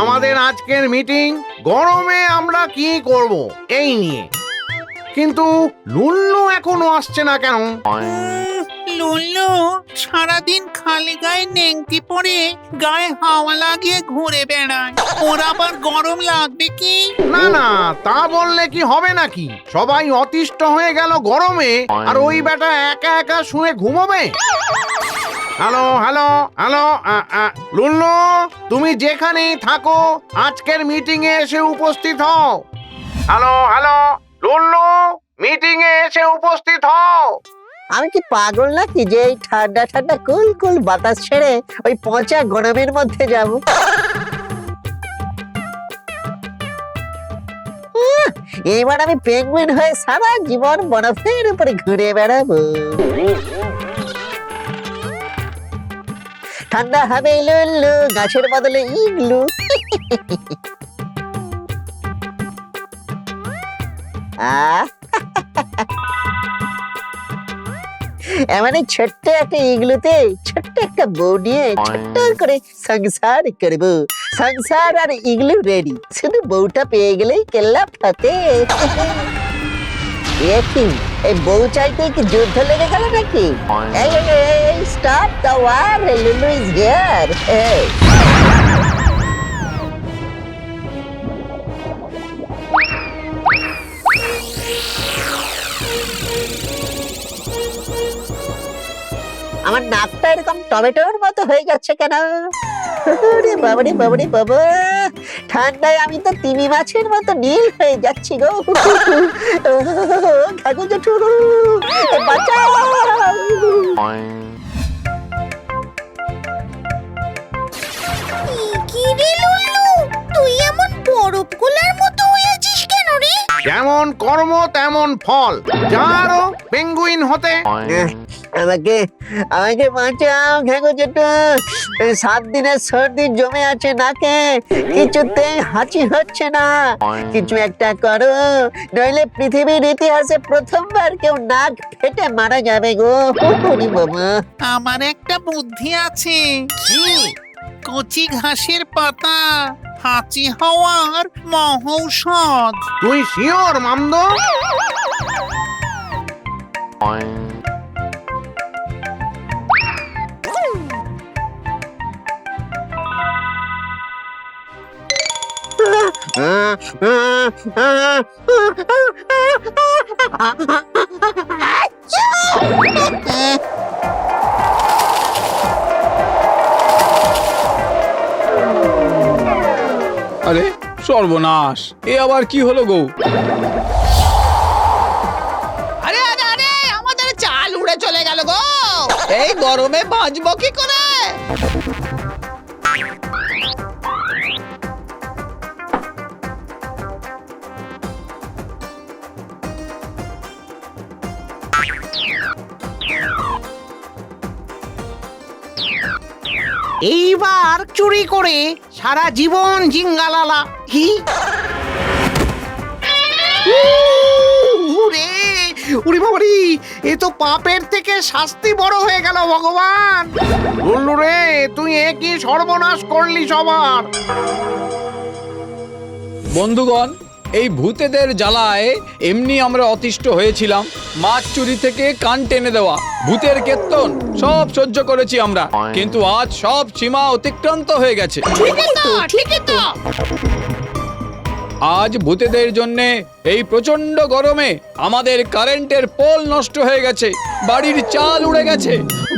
আমাদের আজকের মিটিং গরমে আমরা কি করব এই নিয়ে। কিন্তু লুল্লু এখনো আসছে না কেন? লুল্লু সারাদিন খালি গায়ে নেংটি পরে গায়ে হাওয়া লাগিয়ে ঘুরে বেড়ায়, ওর আবার গরম লাগবে কি? না না, তা বললে কি হবে নাকি? সবাই অতিষ্ঠ হয়ে গেল গরমে, আর ওই বেটা একা একা শুয়ে ঘুমোবে? হ্যালো হ্যালো হ্যালো, লুল্লু, তুমি যেখানেই থাকো আজকের মিটিং এ এসে উপস্থিত হও। হ্যালো হ্যালো, লুল্লু, মিটিং এ এসে উপস্থিত হও। আমি কি পাগল নাকি যে এই ঠান্ডা ঠান্ডা কুল কুল বাতাস ছেড়ে ওই পচা গরমের মধ্যে যাব? এবার আমি পেঙ্গুইন হয়ে সারা জীবন বরফের উপরে ঘুরে বেড়াবো। ঠান্ডা হবে লুল্লু, গাছের বদলে ইগলু। এমন ছোট্ট একটা ইগলুতে ছোট্ট একটা বউ নিয়ে ছোট্ট করে সংসার করবো। সংসার আর ইগলু রেডি, শুধু বউটা পেয়ে গেলেই কেল্লা ফাতে। এই বউ চাইতে কি যুদ্ধ লেগে গেল নাকি? স্টপ দ্য ওয়ার, লুলু ইজ হিয়ার। আমার নাকটা এরকম টমেটোর মতো হয়ে যাচ্ছে কেন? রে বাবারে বাবারে বাবা, ঠান্ডায় আমি তো তিমি মাছের মতো নীল হয়ে যাচ্ছি গো। কাকু জেঠু, বাঁচাও! কি রে লুল্লু, তুই এমন বরফ গোলার মতো হয়েছিস কেন রে? যেমন কর্ম তেমন ফল, যারও পেঙ্গুইন হতে। আমাকে আমাকে বাঁচাও ঘাগো জেঠু, 7 দিনের সর্দি জমে আছে নাকে, কিছুতে হাঁচি হচ্ছে না। কিছু একটা করো, নইলে পৃথিবীর ইতিহাসে প্রথমবার কেউ নাক ফেটে মারা যাবে গো। বাবা, আমার একটা বুদ্ধি আছে। কচি ঘাসের পাতা, হাঁচি হওয়ার মহৌষধ। তুই শিওর মামদ? আরে সর্বনাশ, এ আবার কি হলো গো? আরে আরে আরে, আমাদের চাল উড়ে চলে গেল গো। এই গরমে বাঁচবো কি করে? এইবার চুরি করে সারা জীবন জিঙ্গালালা। হি উরে উরি বাবারি, এ তো পাপের থেকে শাস্তি বড় হয়ে গেল ভগবান। লুল্লু রে, তুই এ কি সর্বনাশ করলি সবার? বন্ধুগণ, এই ভূতেদের জ্বালায় এমনি আমরা অতিষ্ঠ হয়েছিলাম। মাছ চুরি থেকে কান টেনে দেওয়া, ভূতের কেত্তন সব সহ্য করেছি আমরা, কিন্তু আজ সব সীমা অতিক্রান্ত হয়ে গেছে। ঠিকই তো। আজ ভূতেদের জন্যে এই প্রচন্ড গরমে আমাদের কারেন্টের পোল নষ্ট হয়ে গেছে, বাড়ির চাল উড়ে গেছে।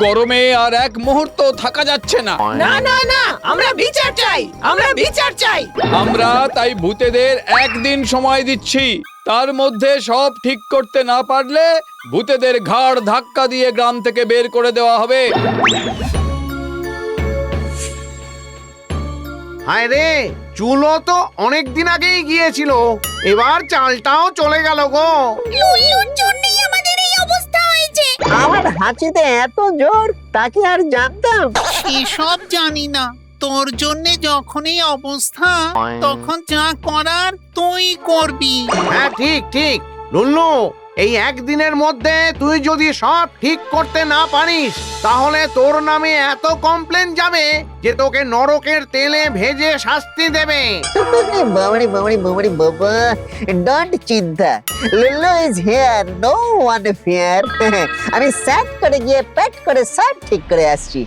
গরমে আর এক মুহূর্ত থাকা যাচ্ছে না। না না না, আমরা বিচার চাই, আমরা বিচার চাই। আমরা তাই ভূতেদের একদিন সময় দিচ্ছি, তার মধ্যে সব ঠিক করতে না পারলে ভূতেদের ঘাড় ধাক্কা দিয়ে গ্রাম থেকে বের করে দেওয়া হবে। হায় রে, চুলো তো অনেক দিন আগেই গিয়েছিল, এবার চালটাও চলে গেল গো। লুল্লুর জন্যই আমাদের এই অবস্থা হয়েছে। আমার হাঁচিতে এত জোর, তা কি আর জানতাম? এসব জানি না, তোর জন্যে যখনই অবস্থা, তখন যা করার তুই করবি। হ্যাঁ ঠিক ঠিক। লুল্লু, এই একদিনের মধ্যে তুই যদি সব ঠিক করতে না পারিস তাহলে তোর নামে এত কমপ্লেন যাবে যে তোকে নরকের তেলে ভেজে শাস্তি দেবে। বাবারি বাবা, ডোন্ট চিন্তা, Lullu is here, no one fear. আমি স্যাট করে গিয়ে প্যাট করে সব ঠিক করে আসছি।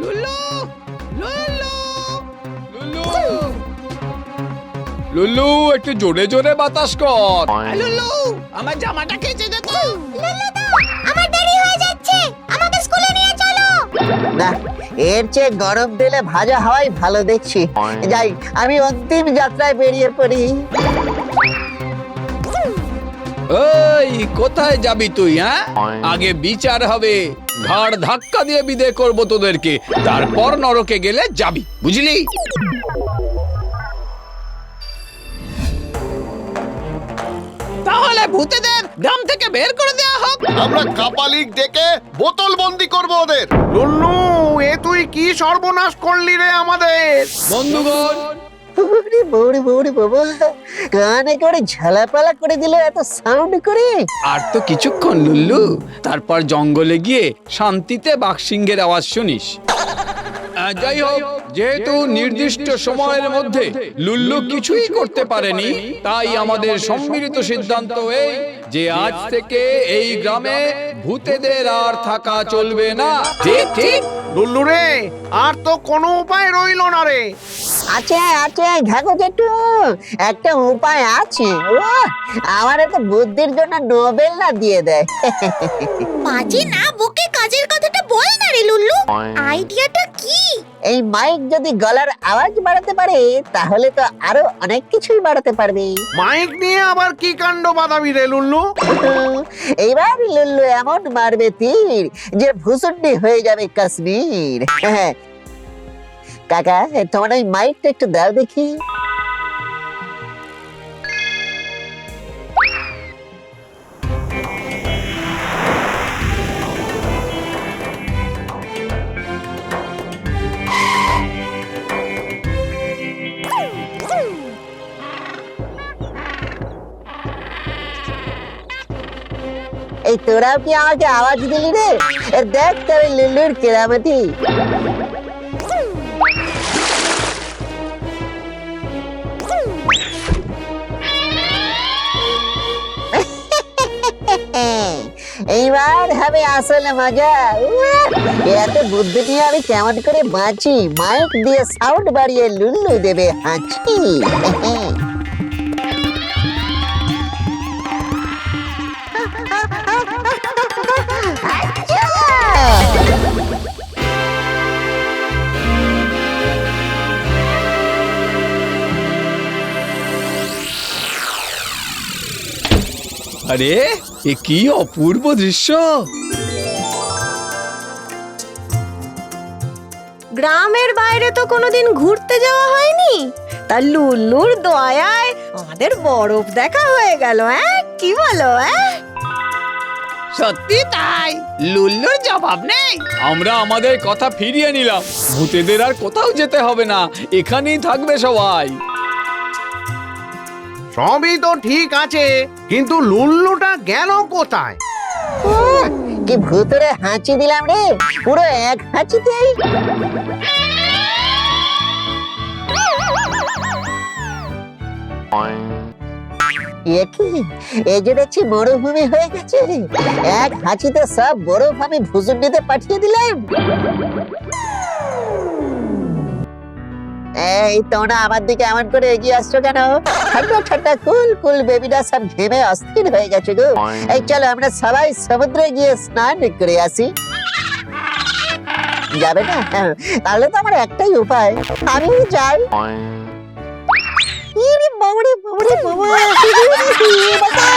লুল্লু, লুল্লু, লুল্লু, লুল্লু, একটু জোরে জোরে বাতাস কর। লুল্লু, আমার জামাটা কেচে দে তো। আমার দেরি হয়ে যাচ্ছে, আমাকে স্কুলে নিয়ে চলো। না, এর চেয়ে গরম তেলে ভাজা হওয়াই ভালো দেখছি। যাই, আমি অন্তিম যাত্রায় বেরিয়ে পড়ি। এই, কোথায় যাবি তুই? হ্যাঁ, আগে বিচার হবে, ঘাড় ধাক্কা দিয়ে বিদায় করবো তোদেরকে, তারপর নরকে গেলে যাবি, বুঝলি? তাহলে ভূতেদের গ্রাম থেকে বের করে দেওয়া হোক। আমরা কাপালিক ডেকে বোতল বন্দি করবো ওদের। লুল্লু, এ তুই কি সর্বনাশ করলি রে আমাদের। বন্ধুগণ, বৌড়ি বাবা, কানে করে ঝালাপালা করে দিল এত সাউন্ড করে। আর তো কিছুক্ষণ লুল্লু, তারপর জঙ্গলে গিয়ে শান্তিতে বাঘসিংহের আওয়াজ শুনিস। যাই হোক, যেহেতু নির্দিষ্ট সময়ের মধ্যে লুল্লু কিছুই করতে পারেনি, তাই আমাদের সম্মিলিত সিদ্ধান্ত এই যে আজ থেকে এই গ্রামে ভূতেদের আর থাকা চলবে না। ঠিক ঠিক। লুল্লু রে, আর তো কোনো উপায় রইল না রে। আছে ঘাগো জেঠু, একটা উপায় আছে। আমার তো বুদ্ধির জন্য নোবেল না দিয়ে দেয়। বাজে না বকে কাজের কথাটা বল না রে লুল্লু, আইডিয়াটা কি? এই মাইক যদি গলার আওয়াজ বাড়াতে পারে তাহলে তো আরো অনেক কিছুই বাড়াতে পারবে। মাইক নিয়ে আবার কি কাণ্ড বাঁধাবি রে লুল্লু? এইবার লুল্লু এমন মারবে তীর যে ভুসুন্ডি হয়ে যাবে কাশ্মীর। কাকা, তোমার ওই মাইকটা একটু দাও দেখি। এই তোরাও কি আমাকে আওয়াজ দিলি রে? দেখ তবে লুল্লুর কেরামতি। এইবার হবে আসলে মজা। এত বুদ্ধি নিয়ে আমি কেমন করে বাঁচি? মাইক দিয়ে সাউন্ড বাড়িয়ে লুল্লু দেবে হাঁচি। আরে, এ কি অপূর্ব দৃশ্য! গ্রামের বাইরে তো কোনোদিন ঘুরতে যাওয়া হয়নি, তা লুল্লুর দয়ায় আমাদের বরফ দেখা হয়ে গেল। কি বলো? সত্যি তাই, লুল্লুর জবাব নেই। আমরা আমাদের কথা ফিরিয়ে নিলাম, ভূতেদের আর কোথাও যেতে হবে না, এখানেই থাকবে সবাই। সবই তো ঠিক আছে, কিন্তু লুল্লুটা গেল কোথায়? কি ভুতুরে হাঁচি দিলাম রে, পুরো এক হাঁচিতেই। এই যে দেখছি মরুভূমি হয়ে গেছে, এক হাঁচিতে সব বরফ আমি ভুসুন্ডিতে পাঠিয়ে দিলাম। এই তোমরা আমার দিকে এমন করে এগিয়ে আসছো কেন? ঠান্ডা ঠান্ডা কুল কুল বেবিরা সব ঘেমে অস্থির হয়ে গেছে গো। এই চলো আমরা সবাই সমুদ্রে গিয়ে স্নান করে আসি। যাবে না? তাহলে তো আমার একটাই উপায়, আমি যাই। বাবা